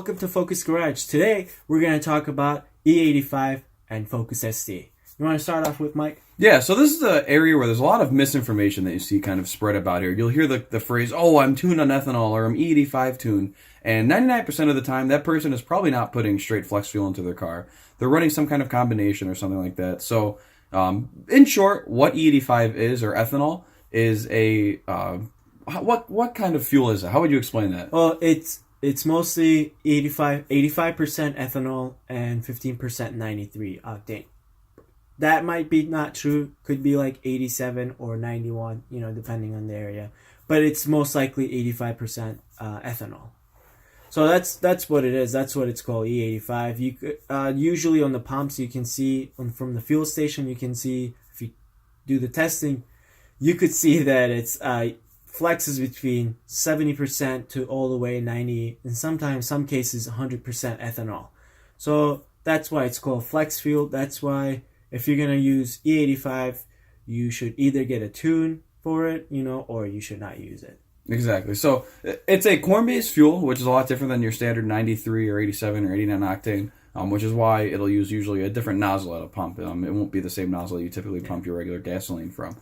welcome to Focus Garage. Today, we're going to talk about E85 and Focus ST. You want to start off with, Mike? Yeah, so this is an area where there's a lot of misinformation that you see kind of spread about here. You'll hear the phrase, oh, I'm tuned on ethanol, or I'm E85 tuned. And 99% of the time, that person is probably not putting straight flex fuel into their car. They're running some kind of combination or something like that. So, in short, what E85 is, or ethanol, is a... what kind of fuel is it? How would you explain that? Well, it's mostly 85% ethanol and 15% 93 octane. That might be not true. Could be like 87 or 91, depending on the area. But it's most likely 85% ethanol. So that's what it is. That's what it's called, E85. You could, usually on the pumps, you can see from the fuel station. You can see if you do the testing, you could see that it's flexes between 70% to all the way 90, and sometimes some cases 100% ethanol. So that's why it's called flex fuel. That's why if you're gonna use E85, you should either get a tune for it, or you should not use it. Exactly. So it's a corn-based fuel, which is a lot different than your standard 93 or 87 or 89 octane, which is why it'll use usually a different nozzle at a pump. It won't be the same nozzle you typically pump your regular gasoline from.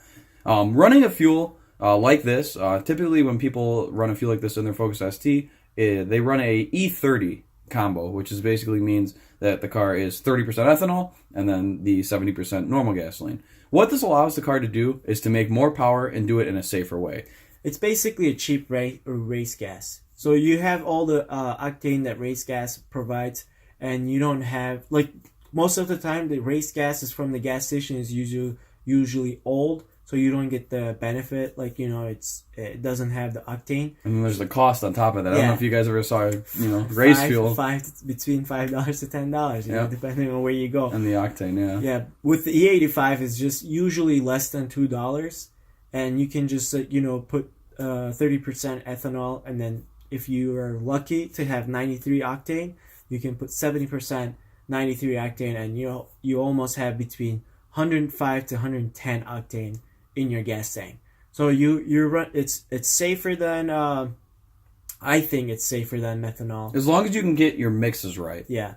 Running a fuel like this, typically when people run a fuel like this in their Focus ST, they run a E30 combo, which is basically means that the car is 30% ethanol and then the 70% normal gasoline. What this allows the car to do is to make more power and do it in a safer way. It's basically a cheap race gas. So you have all the octane that race gas provides, and you don't have, like, most of the time the race gas is from the gas station is usually old, so you don't get the benefit, it doesn't have the octane. And then there's the cost on top of that. I don't know if you guys ever saw, race fuel. Between $5 to $10, depending on where you go. And the octane, yeah. Yeah, with the E85, it's just usually less than $2, and you can just, put 30% ethanol, and then if you are lucky to have 93 octane, you can put 70% 93 octane, and you almost have between 105 to 110 octane in your gas tank. So it's safer than I think it's safer than methanol. As long as you can get your mixes right. Yeah.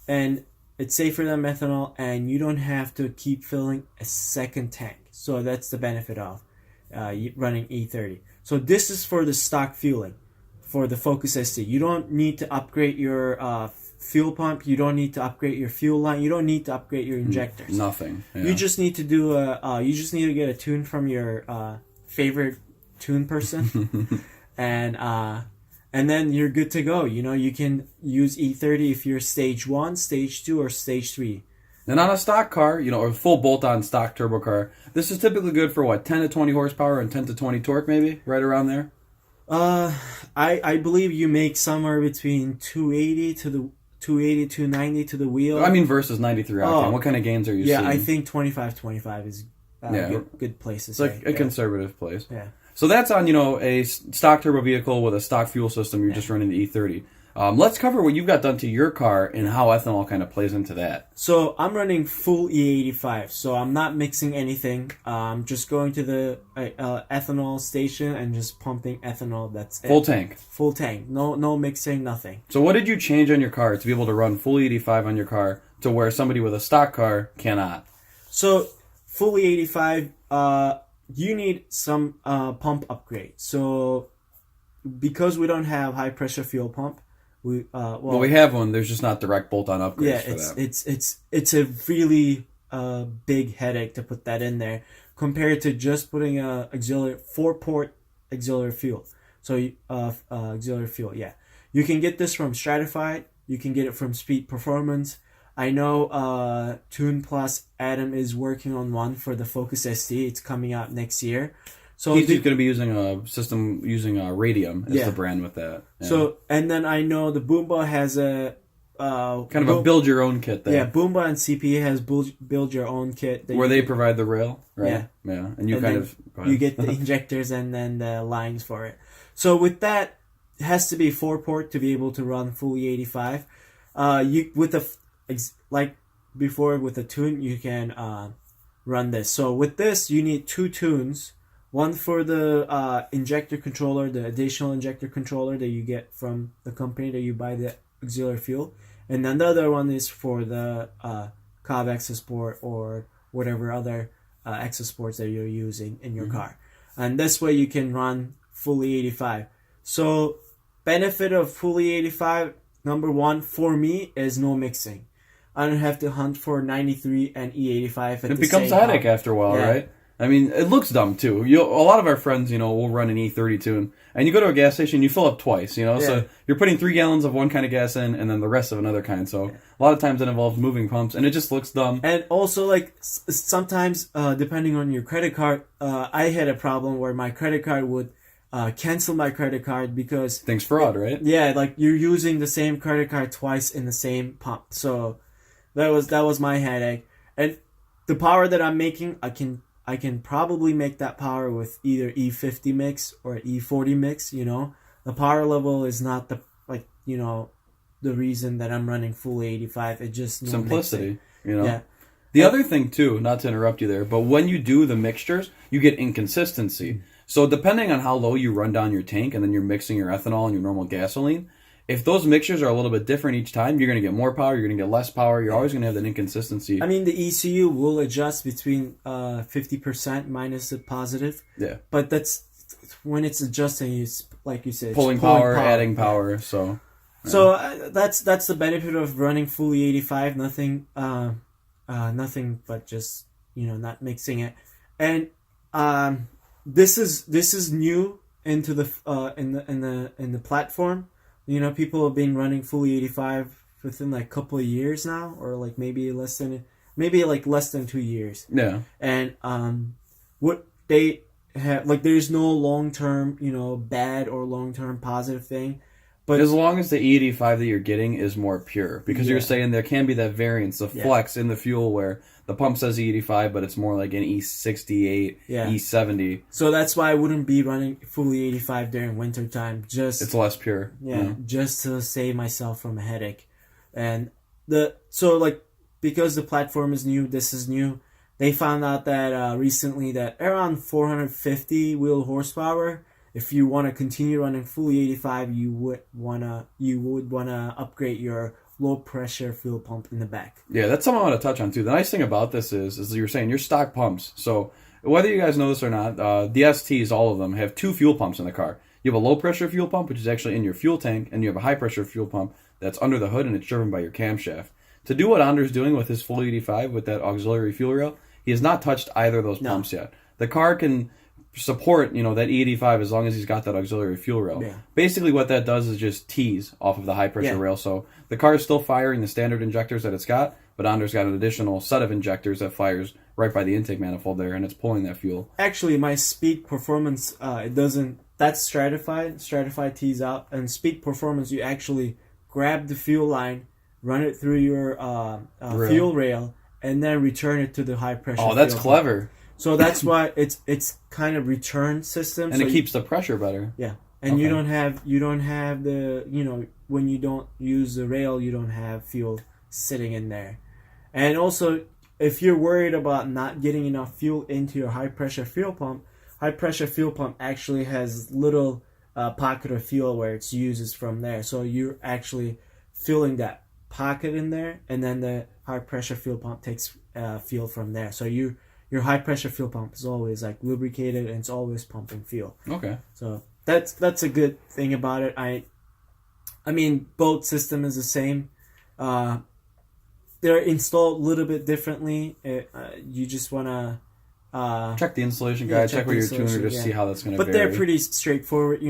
And it's safer than methanol, and you don't have to keep filling a second tank. So that's the benefit of running E30. So this is for the stock fueling for the Focus ST. You don't need to upgrade your fuel pump. You don't need to upgrade your fuel line. You don't need to upgrade your injectors. Nothing. Yeah. You just need to do you just need to get a tune from your favorite tune person, and then you're good to go. You can use E30 if you're stage 1, stage 2, or stage 3. And on a stock car, or a full bolt-on stock turbo car, this is typically good for 10 to 20 horsepower and 10 to 20 torque, maybe right around there. I believe you make somewhere between 290 to the wheel. I mean, versus 93 octane. What kind of gains are you seeing? Yeah, I think 25 is a good place to say. It's like a conservative place. Yeah. So that's on, a stock turbo vehicle with a stock fuel system. You're just running the E30. Let's cover what you've got done to your car and how ethanol kind of plays into that. So I'm running full E85, so I'm not mixing anything. I'm just going to the ethanol station and just pumping ethanol. That's it. Full tank. Full tank. No mixing, nothing. So what did you change on your car to be able to run full E85 on your car to where somebody with a stock car cannot? So full E85, you need some pump upgrade. So because we don't have high pressure fuel pump, we have one. There's just not direct bolt-on upgrades for that. It's a really big headache to put that in there compared to just putting a 4-port auxiliary fuel. So auxiliary fuel, yeah. You can get this from Stratified. You can get it from Speed Performance. I know Tune Plus Adam is working on one for the Focus ST. It's coming out next year. So he's going to be using a system using Radium as the brand with that. Yeah. So, and then I know the Boomba has a kind of a build your own kit there. Yeah, Boomba and CPA has build your own kit where they provide the rail, right? Yeah, and you you get the injectors and then the lines for it. So with that, it has to be 4-port to be able to run full E85. Like before with a tune, you can run this. So with this, you need 2 tunes. One for the injector controller, the additional injector controller that you get from the company that you buy the auxiliary fuel, and then the other one is for the Cobb EcoSport or whatever other EcoSports that you're using in your car. And this way you can run fully 85. So benefit of fully 85, number one for me, is no mixing. I don't have to hunt for 93 and E85 at the same time. It becomes a headache after a while, right? I mean, it looks dumb too. A lot of our friends, will run an E32, and you go to a gas station, you fill up twice, so you're putting 3 gallons of one kind of gas in, and then the rest of another kind. So a lot of times it involves moving pumps, and it just looks dumb. And also, like, sometimes, depending on your credit card, I had a problem where my credit card would cancel my credit card because things fraud, right? Yeah, like you're using the same credit card twice in the same pump. So that was my headache. And the power that I'm making, I can probably make that power with either E50 mix or E40 mix. The power level is not the reason that I'm running full 85. It just simplicity. Yeah. The other thing too, not to interrupt you there, but when you do the mixtures, you get inconsistency. So depending on how low you run down your tank, and then you're mixing your ethanol and your normal gasoline, if those mixtures are a little bit different each time, you're going to get more power, you're going to get less power, you're always going to have that inconsistency. I mean, the ECU will adjust between 50% minus the positive. Yeah. But that's when it's adjusting, it's like you said, pulling power, adding power. So that's the benefit of running fully 85. Nothing but just not mixing it. And this is new into the in the platform. People have been running fully 85 within like a couple of years now, or like maybe less than 2 years. Yeah. And what they have, like, there's no long-term, bad or long-term positive thing. But as long as the E85 that you're getting is more pure, because you're saying there can be that variance, the flex in the fuel where the pump says E85, but it's more like an E68, E70. So that's why I wouldn't be running fully 85 during winter time. It's less pure. Just to save myself from a headache. And because the platform is new, this is new. They found out that recently that around 450 wheel horsepower. If you want to continue running fully 85, you would wanna upgrade your low pressure fuel pump in the back. Yeah, that's something I want to touch on too. The nice thing about this is you're saying your stock pumps. So whether you guys know this or not, the STs, all of them, have 2 fuel pumps in the car. You have a low pressure fuel pump, which is actually in your fuel tank, and you have a high pressure fuel pump that's under the hood and it's driven by your camshaft. To do what Anders doing with his full 85 with that auxiliary fuel rail, he has not touched either of those pumps yet. The car can support, that E85 as long as he's got that auxiliary fuel rail. Yeah. Basically what that does is just tease off of the high pressure rail. So the car is still firing the standard injectors that it's got, but Anders got an additional set of injectors that fires right by the intake manifold there, and it's pulling that fuel. Actually, my speed performance, it doesn't, that's stratified. Stratified tease out, and speed performance, you actually grab the fuel line, run it through your fuel rail, and then return it to the high pressure. Oh, that's clever. Pump. So that's why it's kind of return system, and so it keeps the pressure better. Yeah, and you don't have the when you don't use the rail, you don't have fuel sitting in there. And also, if you're worried about not getting enough fuel into your high pressure fuel pump actually has little pocket of fuel where it's uses from there. So you're actually filling that pocket in there, and then the high pressure fuel pump takes fuel from there. So your high pressure fuel pump is always like lubricated and it's always pumping fuel. Okay. So that's a good thing about it. I mean, both system is the same. They're installed a little bit differently. You just wanna check the installation guide, check with your tuner to see how that's gonna. But vary. They're pretty straightforward.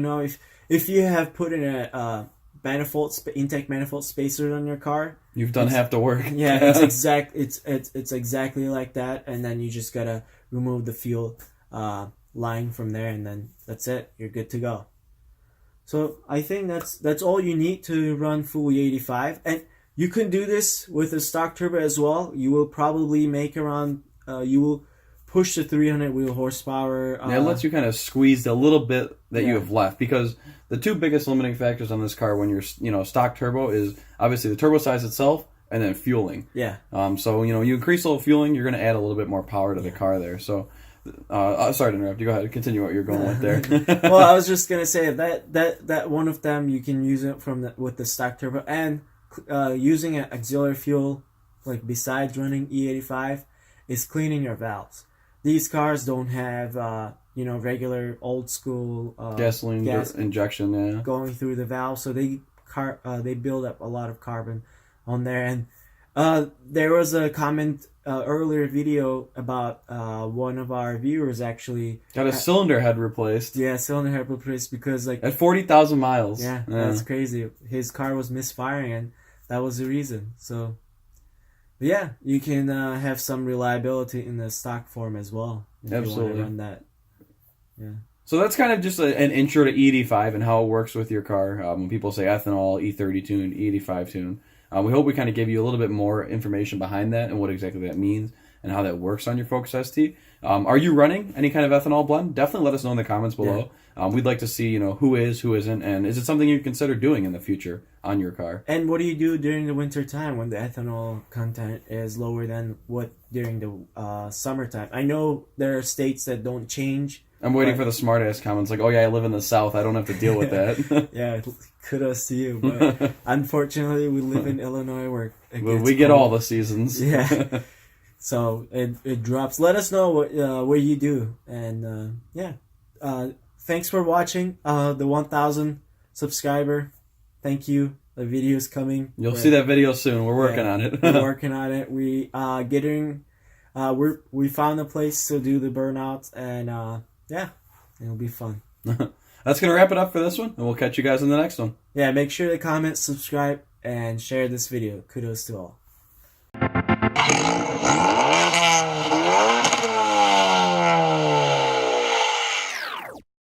If you have put in a intake manifold spacer on your car, you've done half the work. Yeah, it's exactly like that, and then you just gotta remove the fuel line from there, and then that's it. You're good to go. So I think that's all you need to run fully 85, and you can do this with a stock turbo as well. You will probably make around you will push the 300 wheel horsepower. It lets you kind of squeeze the little bit that you have left, because the 2 biggest limiting factors on this car when you're stock turbo is obviously the turbo size itself and then fueling. Yeah. So you increase a little fueling, you're going to add a little bit more power to the car there. So Sorry to interrupt you. Go ahead. Continue what you're going with there. Well, I was just gonna say that one of them you can use it with the stock turbo, and using an auxiliary fuel like besides running E85 is cleaning your valves. These cars don't have regular old school gasoline injection, yeah, going through the valve, so they build up a lot of carbon on there. And there was a comment earlier video about one of our viewers actually got a cylinder head replaced. Yeah, cylinder head replaced because like at 40,000 miles. Yeah, that's crazy. His car was misfiring, and that was the reason. So, yeah, you can have some reliability in the stock form as well. If Absolutely. You want to run that. Yeah. So that's kind of just an intro to E85 and how it works with your car. When people say ethanol, E30 tune, E85 tune. We hope we kind of give you a little bit more information behind that and what exactly that means and how that works on your Focus ST. Are you running any kind of ethanol blend? Definitely let us know in the comments below. Yeah. We'd like to see, who is, who isn't, and is it something you consider doing in the future on your car? And what do you do during the winter time when the ethanol content is lower than what during the summertime? I know there are states that don't change. I'm waiting for the smart-ass comments like, oh yeah, I live in the South, I don't have to deal with that. Yeah, kudos to you. But unfortunately, we live in Illinois where we get all the seasons. Yeah. So it drops. Let us know what you do. And thanks for watching the 1,000 subscriber. Thank you. The video is coming. You'll see that video soon. We're working on it. We're working on it. We we found a place to do the burnouts, and it'll be fun. That's gonna wrap it up for this one, and we'll catch you guys in the next one. Yeah, make sure to comment, subscribe, and share this video. Kudos to all.